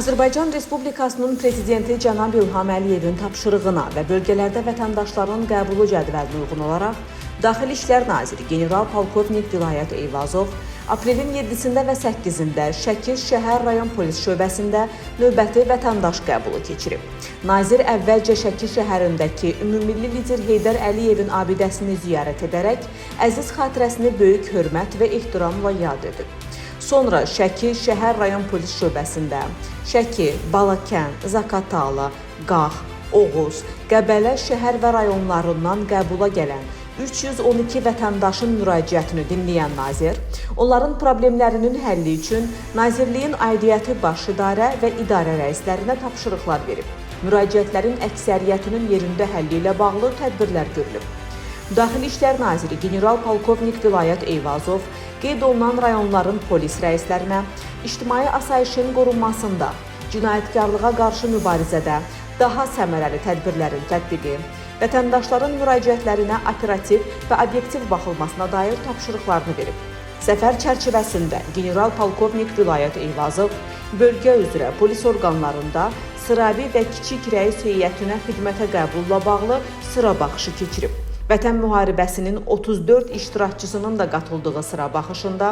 Azərbaycan Respublikasının Prezidenti Cənab İlham Əliyevin tapşırığına və bölgələrdə vətəndaşların qəbulu cədvəlinə uyğun olaraq Daxili İşlər Naziri General-Polkovnik Vilayət Eyvazov aprelin 7-sində və 8-də Şəki şəhər rayon polis şöbəsində növbəti vətəndaş qəbulu keçirib. Nazir əvvəlcə Şəki şəhərindəki ümummilli lider Heydər Əliyevin abidəsini ziyarət edərək əziz xatirəsini böyük hörmət və ehtiramla yad edib. Sonra Şəki şəhər rayon polis şöbəsində Şəki, Balakən, Zaqatala, Qax, Oğuz, Qəbələ şəhər və rayonlarından qəbula gələn 312 vətəndaşın müraciətini dinləyən nazir, onların problemlərinin həlli üçün Nazirliyin aidiyyəti baş idarə və idarə rəislərinə tapşırıqlar verib. Müraciətlərin əksəriyyətinin yerində həlli ilə bağlı tədbirlər görülüb. Daxili İşlər Naziri General-Polkovnik Vilayət Eyvazov qeyd olunan rayonların polis rəislərinə ictimai asayişin qorunmasında, cinayətkarlığa qarşı mübarizədə daha səmərəli tədbirlərin tətbiqi, vətəndaşların müraciətlərinə operativ və obyektiv baxılmasına dair tapşırıqlarını verib. Səfər çərçivəsində General-Polkovnik Vilayət Eyvazov bölgə üzrə polis orqanlarında sıravi və kiçik rəis heyətinə xidmətə qəbulla bağlı sıra baxışı keçirib. Vətən müharibəsinin 34 iştirakçısının da qatıldığı sıra baxışında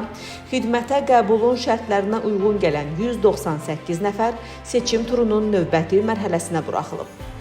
xidmətə qəbulun şərtlərinə uyğun gələn 198 nəfər seçim turunun növbəti mərhələsinə buraxılıb.